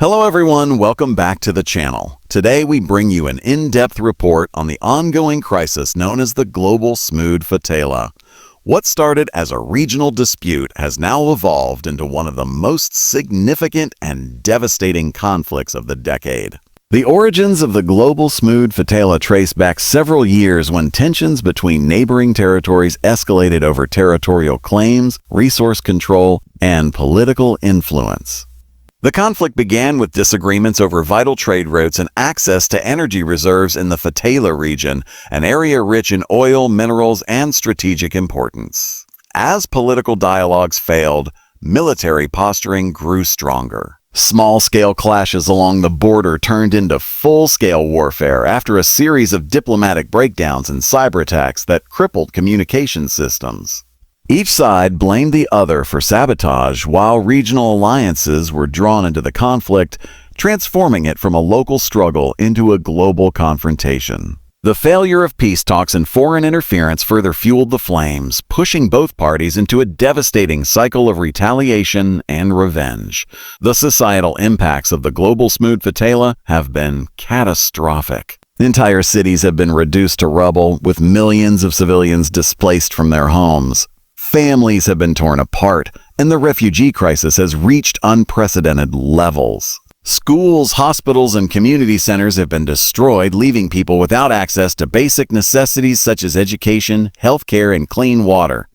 Hello everyone, welcome back to the channel. Today we bring you an in-depth report on the ongoing crisis known as the Global Smood Futaila. What started as a regional dispute has now evolved into one of the most significant and devastating conflicts of the decade. The origins of the Global Smood Futaila trace back several years when tensions between neighboring territories escalated over territorial claims, resource control, and political influence. The conflict began with disagreements over vital trade routes and access to energy reserves in the Fotaila region, an area rich in oil, minerals, and strategic importance. As political dialogues failed, military posturing grew stronger. Small-scale clashes along the border turned into full-scale warfare after a series of diplomatic breakdowns and cyber attacks that crippled communication systems. Each side blamed the other for sabotage, while regional alliances were drawn into the conflict, transforming it from a local struggle into a global confrontation. The failure of peace talks and foreign interference further fueled the flames, pushing both parties into a devastating cycle of retaliation and revenge. The societal impacts of the Global Smood Futaila have been catastrophic. Entire cities have been reduced to rubble, with millions of civilians displaced from their homes. Families have been torn apart, and the refugee crisis has reached unprecedented levels. Schools, hospitals, and community centers have been destroyed, leaving people without access to basic necessities such as education, healthcare, and clean water.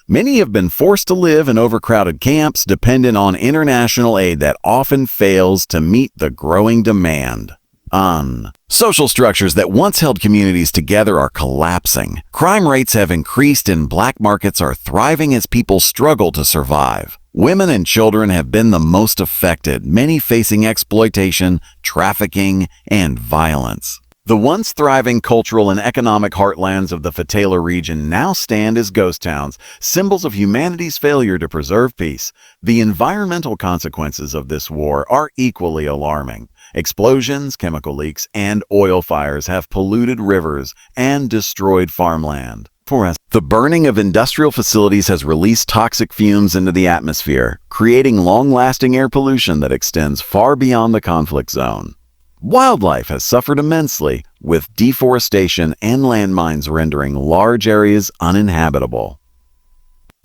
Many have been forced to live in overcrowded camps, dependent on international aid that often fails to meet the growing demand. Social structures that once held communities together are collapsing. Crime rates have increased and black markets are thriving as people struggle to survive. Women and children have been the most affected, many facing exploitation, trafficking, and violence. The once thriving cultural and economic heartlands of the Fotaila region now stand as ghost towns, symbols of humanity's failure to preserve peace. The environmental consequences of this war are equally alarming. Explosions, chemical leaks, and oil fires have polluted rivers and destroyed farmland. The burning of industrial facilities has released toxic fumes into the atmosphere, creating long-lasting air pollution that extends far beyond the conflict zone. Wildlife has suffered immensely, with deforestation and landmines rendering large areas uninhabitable.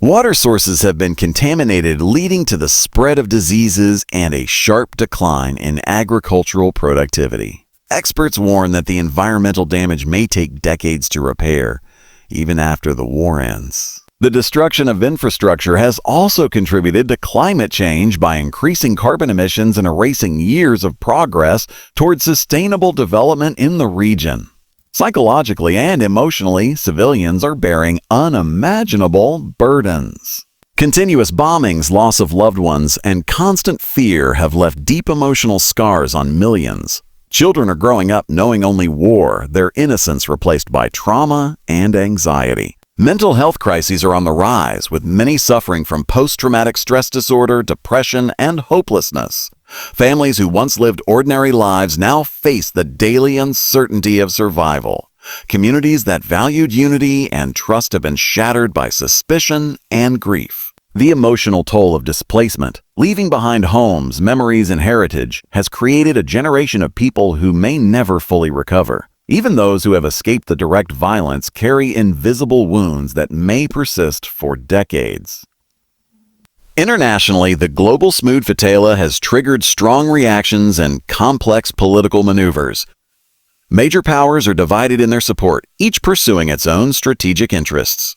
Water sources have been contaminated, leading to the spread of diseases and a sharp decline in agricultural productivity. Experts warn that the environmental damage may take decades to repair, even after the war ends. The destruction of infrastructure has also contributed to climate change by increasing carbon emissions and erasing years of progress towards sustainable development in the region. Psychologically and emotionally, civilians are bearing unimaginable burdens. Continuous bombings, loss of loved ones, and constant fear have left deep emotional scars on millions. Children are growing up knowing only war, their innocence replaced by trauma and anxiety. Mental health crises are on the rise, with many suffering from post-traumatic stress disorder, depression, and hopelessness. Families who once lived ordinary lives now face the daily uncertainty of survival. Communities that valued unity and trust have been shattered by suspicion and grief. The emotional toll of displacement, leaving behind homes, memories, and heritage, has created a generation of people who may never fully recover. Even those who have escaped the direct violence carry invisible wounds that may persist for decades. Internationally, the Global Smood Futaila has triggered strong reactions and complex political maneuvers. Major powers are divided in their support, each pursuing its own strategic interests.